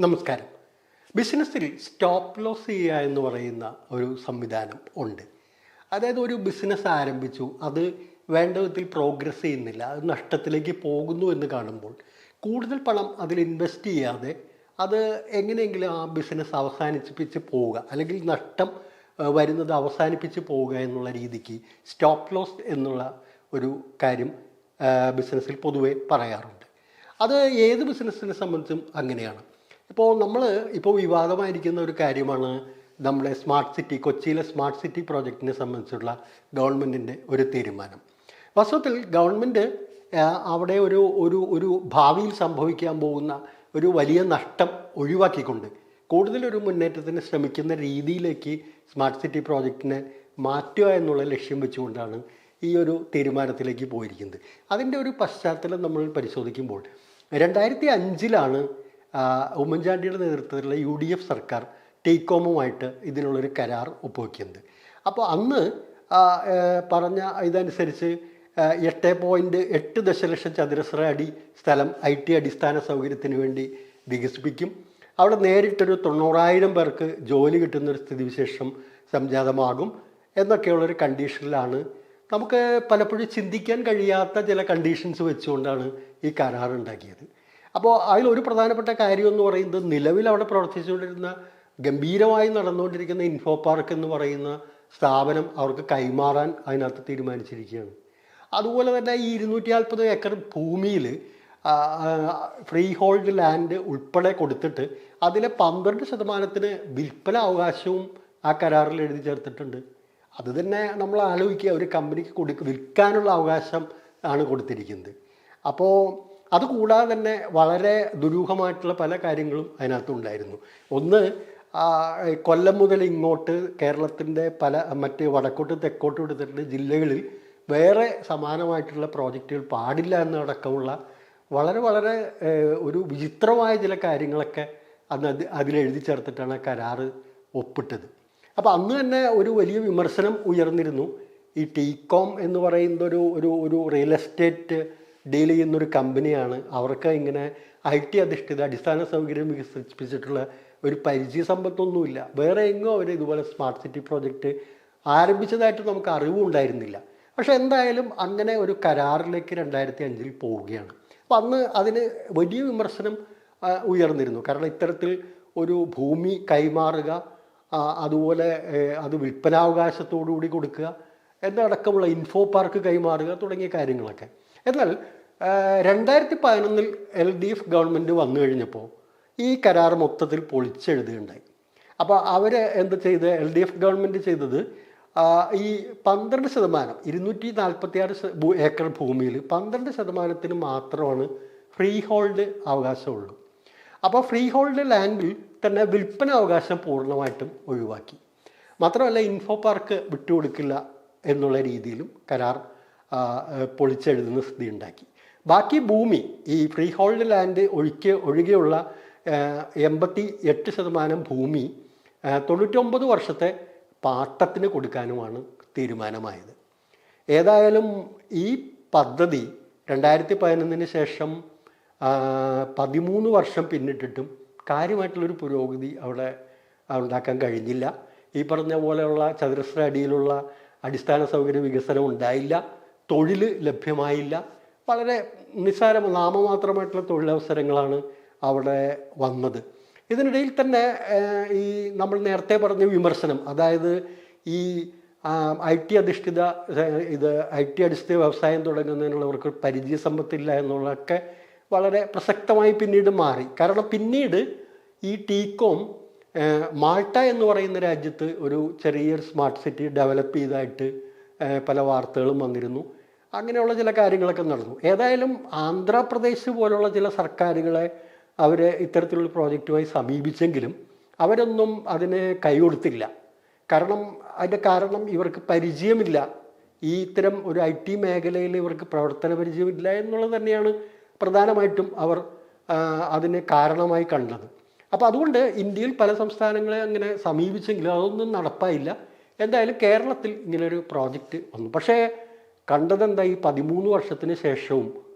നമസ്കാരം. ബിസിനസ്സിൽ stop loss ചെയ്യുക എന്ന് പറയുന്ന ഒരു സംവിധാനം ഉണ്ട്. അതായത് ഒരു ബിസിനസ് ആരംഭിച്ചു, അത് വേണ്ട വിധത്തിൽ പ്രോഗ്രസ് ചെയ്യുന്നില്ല, അത് നഷ്ടത്തിലേക്ക് പോകുന്നു എന്ന് കാണുമ്പോൾ കൂടുതൽ പണം അതിൽ ഇൻവെസ്റ്റ് ചെയ്യാതെ അത് എങ്ങനെയെങ്കിലും ആ ബിസിനസ് അവസാനിപ്പിച്ച് പോവുക, അല്ലെങ്കിൽ നഷ്ടം വരുന്നത് അവസാനിപ്പിച്ച് പോവുക എന്നുള്ള രീതിക്ക് സ്റ്റോപ്പ് ലോസ് എന്നുള്ള ഒരു കാര്യം ബിസിനസ്സിൽ പൊതുവെ പറയാറുണ്ട്. അത് ഏത് ബിസിനസ്സിനെ സംബന്ധിച്ചും അങ്ങനെയാണ്. ഇപ്പോൾ വിവാദമായിരിക്കുന്ന ഒരു കാര്യമാണ് നമ്മുടെ സ്മാർട്ട് സിറ്റി, കൊച്ചിയിലെ സ്മാർട്ട് സിറ്റി പ്രോജക്റ്റിനെ സംബന്ധിച്ചുള്ള ഗവൺമെൻറ്റിൻ്റെ ഒരു തീരുമാനം. വാസ്തവത്തിൽ ഗവൺമെൻറ് അവിടെ ഒരു ഒരു ഒരു ഭാവിയിൽ സംഭവിക്കാൻ പോകുന്ന ഒരു വലിയ നഷ്ടം ഒഴിവാക്കിക്കൊണ്ട് കൂടുതലൊരു മുന്നേറ്റത്തിന് ശ്രമിക്കുന്ന രീതിയിലേക്ക് സ്മാർട്ട് സിറ്റി പ്രോജക്റ്റിനെ മാറ്റുക എന്നുള്ള ലക്ഷ്യം വെച്ചുകൊണ്ടാണ് ഈ ഒരു തീരുമാനത്തിലേക്ക് പോയിരിക്കുന്നത്. അതിൻ്റെ ഒരു പശ്ചാത്തലം നമ്മൾ പരിശോധിക്കുമ്പോൾ 2005 ഉമ്മൻചാണ്ടിയുടെ നേതൃത്വത്തിലുള്ള UDF സർക്കാർ ടേക്കോമുമായിട്ട് ഇതിനുള്ളൊരു കരാർ ഒപ്പുവെക്കുന്നത്. അപ്പോൾ അന്ന് പറഞ്ഞ ഇതനുസരിച്ച് 8.8 ദശലക്ഷം ചതുരശ്ര അടി സ്ഥലം IT അടിസ്ഥാന സൗകര്യത്തിന് വേണ്ടി വികസിപ്പിക്കും. അവിടെ നേരിട്ടൊരു 90,000 പേർക്ക് ജോലി കിട്ടുന്നൊരു സ്ഥിതിവിശേഷം സംജാതമാകും എന്നൊക്കെയുള്ളൊരു കണ്ടീഷനിലാണ്. നമുക്ക് പലപ്പോഴും ചിന്തിക്കാൻ കഴിയാത്ത ചില കണ്ടീഷൻസ് വെച്ചുകൊണ്ടാണ് ഈ കരാർ ഉണ്ടാക്കിയത്. അപ്പോൾ അതിലൊരു പ്രധാനപ്പെട്ട കാര്യം എന്ന് പറയുന്നത്, നിലവിൽ അവിടെ പ്രവർത്തിച്ചുകൊണ്ടിരുന്ന ഗംഭീരമായി നടന്നുകൊണ്ടിരിക്കുന്ന ഇൻഫോ പാർക്ക് എന്ന് പറയുന്ന സ്ഥാപനം അവർക്ക് കൈമാറാൻ അതിനകത്ത് തീരുമാനിച്ചിരിക്കുകയാണ്. അതുപോലെ തന്നെ ഈ 240 ഏക്കർ ഭൂമിയിൽ ഫ്രീ ഹോൾഡ് ലാൻഡ് ഉൾപ്പെടെ കൊടുത്തിട്ട് അതിലെ 12% വിൽപ്പന അവകാശവും ആ കരാറിൽ എഴുതി ചേർത്തിട്ടുണ്ട്. അത് തന്നെ നമ്മൾ ആലോചിക്കുക, ഒരു കമ്പനിക്ക് വിൽക്കാനുള്ള അവകാശം ആണ് കൊടുത്തിരിക്കുന്നത്. അപ്പോൾ അതുകൂടാതെ തന്നെ വളരെ ദുരൂഹമായിട്ടുള്ള പല കാര്യങ്ങളും അതിനകത്തുണ്ടായിരുന്നു. ഒന്ന്, കൊല്ലം മുതൽ ഇങ്ങോട്ട് കേരളത്തിൻ്റെ മറ്റ് വടക്കോട്ട് തെക്കോട്ട് എടുത്തിട്ടുള്ള ജില്ലകളിൽ വേറെ സമാനമായിട്ടുള്ള പ്രോജക്റ്റുകൾ പാടില്ല എന്നടക്കമുള്ള വളരെ വളരെ ഒരു വിചിത്രമായ ചില കാര്യങ്ങളൊക്കെ അതിലെഴുതി ചേർത്തിട്ടാണ് കരാറ് ഒപ്പിട്ടത്. അപ്പോൾ അന്ന് തന്നെ ഒരു വലിയ വിമർശനം ഉയർന്നിരുന്നു. ഈ ടീകോം എന്ന് പറയുന്ന ഒരു റിയൽ എസ്റ്റേറ്റ് ഡീൽ ചെയ്യുന്നൊരു കമ്പനിയാണ്. അവർക്ക് ഇങ്ങനെ IT അധിഷ്ഠിത അടിസ്ഥാന സൗകര്യം വികസിപ്പിച്ചിട്ടുള്ള ഒരു പരിചയ സമ്പത്തൊന്നുമില്ല. വേറെ എങ്ങും അവർ ഇതുപോലെ സ്മാർട്ട് സിറ്റി പ്രോജക്റ്റ് ആരംഭിച്ചതായിട്ട് നമുക്ക് അറിവുണ്ടായിരുന്നില്ല. പക്ഷേ എന്തായാലും അങ്ങനെ ഒരു കരാറിലേക്ക് 2005 പോവുകയാണ്. അപ്പോൾ അന്ന് അതിന് വലിയ വിമർശനം ഉയർന്നിരുന്നു. കാരണം ഇത്തരത്തിൽ ഒരു ഭൂമി കൈമാറുക, അതുപോലെ അത് വിൽപ്പനാവകാശത്തോടുകൂടി കൊടുക്കുക എന്നടക്കമുള്ള ഇൻഫോ പാർക്ക് കൈമാറുക തുടങ്ങിയ കാര്യങ്ങളൊക്കെ. എന്നാൽ 2011 LDF ഗവൺമെൻറ് വന്നു കഴിഞ്ഞപ്പോൾ ഈ കരാർ മൊത്തത്തിൽ പൊളിച്ചെഴുതുകയുണ്ടായി. അപ്പോൾ അവർ എന്ത് ചെയ്ത്, LDF ഗവൺമെൻറ് ചെയ്തത്, ഈ 12% 246 ഏക്കർ ഭൂമിയിൽ 12% മാത്രമാണ് ഫ്രീ ഹോൾഡ് അവകാശമുള്ളൂ. അപ്പോൾ ഫ്രീ ഹോൾഡ് ലാൻഡിൽ തന്നെ വിൽപ്പന അവകാശം പൂർണ്ണമായിട്ടും ഒഴിവാക്കി. മാത്രമല്ല ഇൻഫോ പാർക്ക് വിട്ടുകൊടുക്കില്ല എന്നുള്ള രീതിയിലും കരാർ പൊളിച്ചെഴുതുന്ന സ്ഥിതി ഉണ്ടാക്കി. ബാക്കി ഭൂമി, ഈ ഫ്രീ ഹോൾഡ് ലാൻഡ് ഒഴികെയുള്ള 88% ഭൂമി 99 വർഷത്തെ പാട്ടത്തിന് കൊടുക്കാനുമാണ് തീരുമാനമായത്. ഏതായാലും ഈ പദ്ധതി 2011 ശേഷം 13 വർഷം പിന്നിട്ടിട്ടും കാര്യമായിട്ടുള്ളൊരു പുരോഗതി അവിടെ ഉണ്ടാക്കാൻ കഴിഞ്ഞില്ല. ഈ പറഞ്ഞ പോലെയുള്ള ചതുരശ്ര അടിയിലുള്ള അടിസ്ഥാന സൗകര്യ വികസനം ഉണ്ടായില്ല, തൊഴിൽ ലഭ്യമായില്ല. വളരെ നാമമാത്രമായിട്ടുള്ള തൊഴിലവസരങ്ങളാണ് അവിടെ വന്നത്. ഇതിനിടയിൽ തന്നെ ഈ നമ്മൾ നേരത്തെ പറഞ്ഞ വിമർശനം, അതായത് ഈ IT അധിഷ്ഠിത വ്യവസായം തുടങ്ങുന്നതിനുള്ളവർക്ക് പരിചയ സമ്പത്തില്ല എന്നുള്ളതൊക്കെ വളരെ പ്രസക്തമായി പിന്നീട് മാറി. കാരണം പിന്നീട് ഈ ടീകോം മാൾട്ട എന്ന് പറയുന്ന രാജ്യത്ത് ഒരു ചെറിയൊരു സ്മാർട്ട് സിറ്റി ഡെവലപ്പ് ചെയ്തതായിട്ട് പല വാർത്തകളും വന്നിരുന്നു. അങ്ങനെയുള്ള ചില കാര്യങ്ങളൊക്കെ നടന്നു. ഏതായാലും ആന്ധ്രാപ്രദേശ് പോലുള്ള ചില സർക്കാരുകളെ അവർ ഇത്തരത്തിലുള്ള പ്രോജക്റ്റുമായി സമീപിച്ചെങ്കിലും അവരൊന്നും അതിന് കൈ കൊടുത്തില്ല. അതിൻ്റെ കാരണം ഇവർക്ക് പരിചയമില്ല, ഈ ഇത്തരം ഒരു IT മേഖലയിൽ ഇവർക്ക് പ്രവർത്തന പരിചയമില്ല എന്നുള്ളത് തന്നെയാണ് പ്രധാനമായിട്ടും അവർ അതിന് കാരണമായി കണ്ടത്. അപ്പോൾ അതുകൊണ്ട് ഇന്ത്യയിൽ പല സംസ്ഥാനങ്ങളെ അങ്ങനെ സമീപിച്ചെങ്കിലും അതൊന്നും നടപ്പായില്ല. എന്തായാലും കേരളത്തിൽ ഇങ്ങനൊരു പ്രോജക്റ്റ് വന്നു. പക്ഷേ കണ്ടതെന്താ, ഈ 13 വർഷത്തിന് ശേഷവും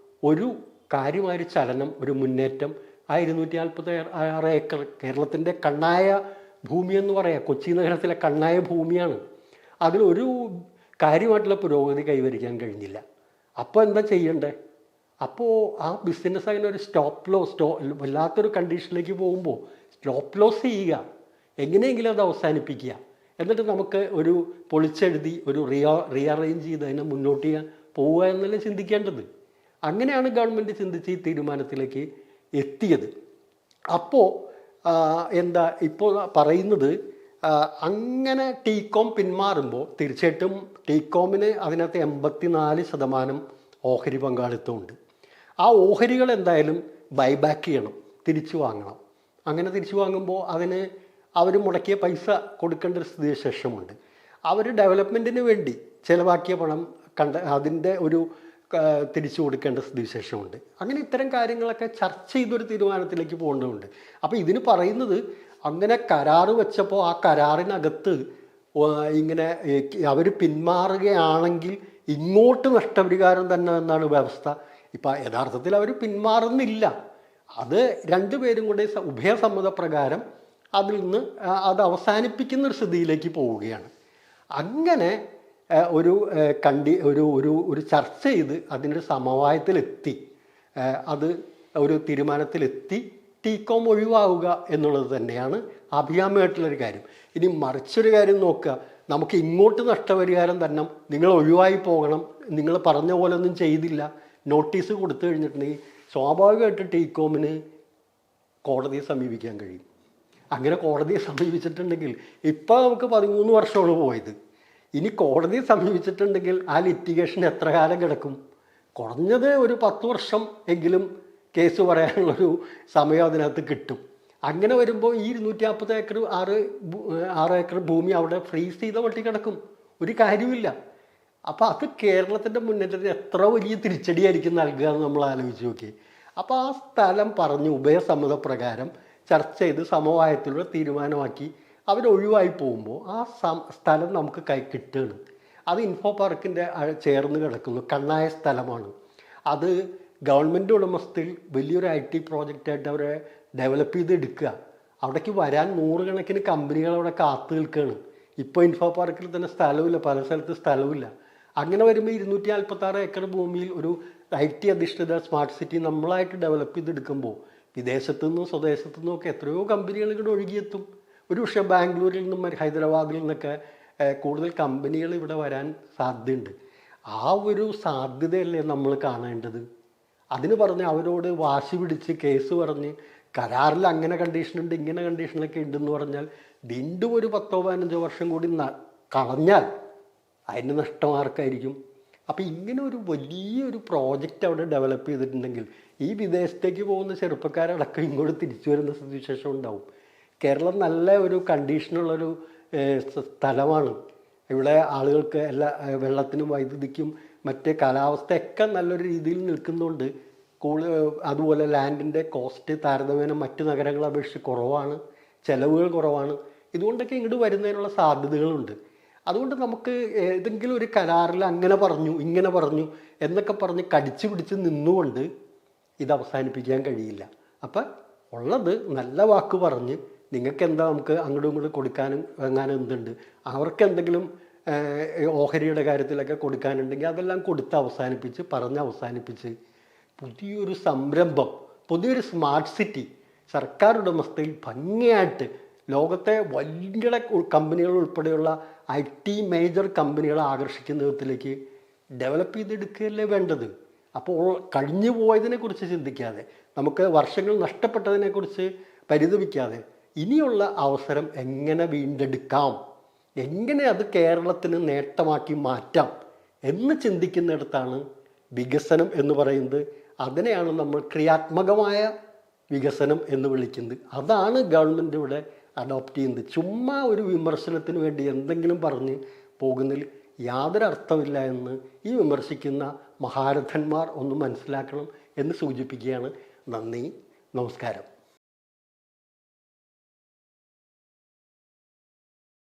ഒരു കാര്യമായൊരു ചലനം, ഒരു മുന്നേറ്റം ആ 246 ഏക്കർ കേരളത്തിൻ്റെ കണ്ണായ ഭൂമി എന്ന് പറയാം, കൊച്ചി നഗരത്തിലെ കണ്ണായ ഭൂമിയാണ്. അതിലൊരു കാര്യമായിട്ടുള്ള പുരോഗതി കൈവരിക്കാൻ കഴിഞ്ഞില്ല. അപ്പോൾ എന്താ ചെയ്യണ്ടേ? അപ്പോൾ ആ ബിസിനസ് അങ്ങനെ ഒരു വല്ലാത്തൊരു കണ്ടീഷനിലേക്ക് പോകുമ്പോൾ സ്റ്റോപ്പ് ലോസ് ചെയ്യുക, എങ്ങനെയെങ്കിലും അത് അവസാനിപ്പിക്കുക. എന്നിട്ട് നമുക്ക് ഒരു പൊളിച്ചെഴുതി ഒരു റീഅറേഞ്ച് ചെയ്ത് അതിനെ മുന്നോട്ട് ചെയ്യാൻ പോവുക എന്നല്ല ചിന്തിക്കേണ്ടത്. അങ്ങനെയാണ് ഗവൺമെൻറ് ചിന്തിച്ച് ഈ തീരുമാനത്തിലേക്ക് എത്തിയത്. അപ്പോൾ എന്താ ഇപ്പോൾ പറയുന്നത്, അങ്ങനെ ടീകോം പിന്മാറുമ്പോൾ തീർച്ചയായിട്ടും ടീകോമിന് അതിനകത്ത് 84% ഓഹരി പങ്കാളിത്തമുണ്ട്. ആ ഓഹരികൾ എന്തായാലും ബൈബാക്ക് ചെയ്യണം, തിരിച്ചു വാങ്ങണം. അങ്ങനെ തിരിച്ചു വാങ്ങുമ്പോൾ അതിന് അവർ മുടക്കിയ പൈസ കൊടുക്കേണ്ട ഒരു സ്ഥിതിവിശേഷമുണ്ട്. അവർ ഡെവലപ്മെൻറ്റിന് വേണ്ടി ചിലവാക്കിയ പണം അതിൻ്റെ ഒരു തിരിച്ചു കൊടുക്കേണ്ട സ്ഥിതിവിശേഷമുണ്ട്. അങ്ങനെ ഇത്തരം കാര്യങ്ങളൊക്കെ ചർച്ച ചെയ്തൊരു തീരുമാനത്തിലേക്ക് പോകേണ്ടതുണ്ട്. അപ്പോൾ ഇതിന് പറയുന്നത്, അങ്ങനെ കരാറ് വെച്ചപ്പോൾ ആ കരാറിനകത്ത് ഇങ്ങനെ അവർ പിന്മാറുകയാണെങ്കിൽ ഇങ്ങോട്ട് നഷ്ടപരിഹാരം തന്നെ എന്നാണ് വ്യവസ്ഥ. ഇപ്പം യഥാർത്ഥത്തിൽ അവർ പിന്മാറുന്നില്ല. അത് രണ്ടുപേരും കൂടെ ഉഭയസമ്മതപ്രകാരം അതിൽ നിന്ന് അത് അവസാനിപ്പിക്കുന്നൊരു സ്ഥിതിയിലേക്ക് പോവുകയാണ്. അങ്ങനെ ഒരു ചർച്ച ചെയ്ത് അതിനൊരു സമവായത്തിലെത്തി, അത് ഒരു തീരുമാനത്തിലെത്തി ടീകോം ഒഴിവാവുക എന്നുള്ളത് തന്നെയാണ് അഭികാമ്യമായിട്ടുള്ളൊരു കാര്യം. ഇനി മറിച്ചൊരു കാര്യം നോക്കുക, നമുക്ക് ഇങ്ങോട്ട് നഷ്ടപരിഹാരം തന്നെ നിങ്ങൾ ഒഴിവായി പോകണം, നിങ്ങൾ പറഞ്ഞ പോലെ ഒന്നും ചെയ്തില്ല, നോട്ടീസ് കൊടുത്തു കഴിഞ്ഞിട്ടുണ്ടെങ്കിൽ സ്വാഭാവികമായിട്ട് ടീകോമിന് കോടതിയെ സമീപിക്കാൻ കഴിയും. അങ്ങനെ കോടതിയെ സമീപിച്ചിട്ടുണ്ടെങ്കിൽ ഇപ്പോൾ നമുക്ക് 13 വർഷമാണ് പോയത്. ഇനി കോടതിയെ സമീപിച്ചിട്ടുണ്ടെങ്കിൽ ആ ലിറ്റിഗേഷൻ എത്ര കാലം കിടക്കും? കുറഞ്ഞത് ഒരു 10 വർഷം എങ്കിലും കേസ് പറയാനുള്ളൊരു സമയം അതിനകത്ത് കിട്ടും. അങ്ങനെ വരുമ്പോൾ ഈ 250 ഏക്കർ 6 ഏക്കർ ഭൂമി അവിടെ ഫ്രീസ് ചെയ്ത വട്ടി കിടക്കും, ഒരു കാര്യമില്ല. അപ്പോൾ അത് കേരളത്തിൻ്റെ മുന്നേറ്റത്തിന് എത്ര വലിയ തിരിച്ചടിയായിരിക്കും നൽകുക എന്ന് നമ്മൾ ആലോചിച്ച് നോക്കി. അപ്പോൾ ആ സ്ഥലം പറഞ്ഞ് ഉഭയസമ്മതപ്രകാരം ചർച്ച ചെയ്ത് സമവായത്തിലൂടെ തീരുമാനമാക്കി അവരൊഴിവായി പോകുമ്പോൾ ആ സ്ഥലം നമുക്ക് കൈ കിട്ടുകയാണ്. അത് ഇൻഫോ പാർക്കിൻ്റെ ചേർന്ന് കിടക്കുന്നു, കണ്ണായ സ്ഥലമാണ്. അത് ഗവൺമെൻറ് ഉടമസ്ഥയിൽ വലിയൊരു IT പ്രോജക്റ്റായിട്ട് അവരെ ഡെവലപ്പ് ചെയ്തെടുക്കുക. അവിടേക്ക് വരാൻ 100 കണക്കിന് കമ്പനികൾ അവിടെ കാത്തു നിൽക്കുകയാണ്. ഇപ്പോൾ ഇൻഫോ പാർക്കിൽ തന്നെ സ്ഥലമില്ല, പല സ്ഥലത്ത് സ്ഥലമില്ല. അങ്ങനെ വരുമ്പോൾ 246 ഏക്കർ ഭൂമിയിൽ ഒരു IT അധിഷ്ഠിത സ്മാർട്ട് സിറ്റി നമ്മളായിട്ട് ഡെവലപ്പ് ചെയ്തെടുക്കുമ്പോൾ വിദേശത്തു നിന്നും സ്വദേശത്തു നിന്നും ഒക്കെ എത്രയോ കമ്പനികൾ ഇവിടെ ഒഴുകിയെത്തും. ഒരു പക്ഷേ ബാംഗ്ലൂരിൽ നിന്നും ഹൈദരാബാദിൽ നിന്നൊക്കെ കൂടുതൽ കമ്പനികൾ ഇവിടെ വരാൻ സാധ്യതയുണ്ട്. ആ ഒരു സാധ്യതയല്ലേ നമ്മൾ കാണേണ്ടത്? അതിന് പറഞ്ഞ് അവരോട് വാശി പിടിച്ച് കേസ് പറഞ്ഞ് കരാറിൽ അങ്ങനെ കണ്ടീഷനുണ്ട് ഇങ്ങനെ കണ്ടീഷനൊക്കെ ഉണ്ടെന്ന് പറഞ്ഞാൽ വീണ്ടും ഒരു 10-15 വർഷം കൂടി കളഞ്ഞാൽ അതിന് നഷ്ടം ആർക്കായിരിക്കും? അപ്പോൾ ഇങ്ങനെ ഒരു വലിയൊരു പ്രോജക്റ്റ് അവിടെ ഡെവലപ്പ് ചെയ്തിട്ടുണ്ടെങ്കിൽ ഈ വിദേശത്തേക്ക് പോകുന്ന ചെറുപ്പക്കാരടക്കം ഇങ്ങോട്ട് തിരിച്ചു വരുന്ന സ്ഥിതിവിശേഷം ഉണ്ടാവും. കേരളം നല്ല ഒരു കണ്ടീഷനുള്ളൊരു സ്ഥലമാണ്. ഇവിടെ ആളുകൾക്ക് വെള്ളത്തിനും വൈദ്യുതിക്കും മറ്റ് കാലാവസ്ഥയൊക്കെ നല്ലൊരു രീതിയിൽ നിൽക്കുന്നുണ്ട്. അതുപോലെ ലാൻഡിൻ്റെ കോസ്റ്റ് താരതമ്യേന മറ്റ് നഗരങ്ങളെ അപേക്ഷിച്ച് കുറവാണ്, ചിലവുകൾ കുറവാണ്. ഇതുകൊണ്ടൊക്കെ ഇങ്ങോട്ട് വരുന്നതിനുള്ള സാധ്യതകളുണ്ട്. അതുകൊണ്ട് നമുക്ക് ഏതെങ്കിലും ഒരു കരാറിൽ അങ്ങനെ പറഞ്ഞു ഇങ്ങനെ പറഞ്ഞു എന്നൊക്കെ പറഞ്ഞ് കടിച്ചു പിടിച്ച് നിന്നുകൊണ്ട് ഇത് അവസാനിപ്പിക്കാൻ കഴിയില്ല. അപ്പം ഉള്ളത് നല്ല വാക്ക് പറഞ്ഞ് നിങ്ങൾക്ക് എന്താ നമുക്ക് അങ്ങോട്ടും ഇങ്ങോട്ടും കൊടുക്കാനും വാങ്ങാനും എന്തുണ്ട്, അവർക്ക് എന്തെങ്കിലും ഓഹരിയുടെ കാര്യത്തിലൊക്കെ കൊടുക്കാനുണ്ടെങ്കിൽ അതെല്ലാം കൊടുത്ത് അവസാനിപ്പിച്ച് പുതിയൊരു സംരംഭം, പുതിയൊരു സ്മാർട്ട് സിറ്റി സർക്കാർ ഉടമസ്ഥയിൽ ഭംഗിയായിട്ട് ലോകത്തെ വലിയ കമ്പനികൾ ഉൾപ്പെടെയുള്ള IT മേജർ കമ്പനികളെ ആകർഷിക്കുന്ന വിധത്തിലേക്ക് ഡെവലപ്പ് ചെയ്തെടുക്കുകയല്ലേ വേണ്ടത്. അപ്പോൾ കഴിഞ്ഞു പോയതിനെക്കുറിച്ച് ചിന്തിക്കാതെ, നമുക്ക് വർഷങ്ങൾ നഷ്ടപ്പെട്ടതിനെക്കുറിച്ച് പരിതപിക്കാതെ ഇനിയുള്ള അവസരം എങ്ങനെ വീണ്ടെടുക്കാം, എങ്ങനെ അത് കേരളത്തിന് നേട്ടമാക്കി മാറ്റാം എന്ന് ചിന്തിക്കുന്നിടത്താണ് വികസനം എന്ന് പറയുന്നത്. അതിനെയാണ് നമ്മൾ ക്രിയാത്മകമായ വികസനം എന്ന് വിളിക്കുന്നത്. അതാണ് ഗവൺമെൻറ് ഇവിടെ അഡോപ്റ്റ് ചെയ്യുന്നത്. ചുമ്മാ ഒരു വിമർശനത്തിന് വേണ്ടി എന്തെങ്കിലും പറഞ്ഞ് പോകുന്നതിൽ യാതൊരു അർത്ഥമില്ല എന്ന് ഈ വിമർശിക്കുന്ന മഹാരഥന്മാർ ഒന്ന് മനസ്സിലാക്കണം എന്ന് സൂചിപ്പിക്കുകയാണ്. നന്ദി, നമസ്കാരം.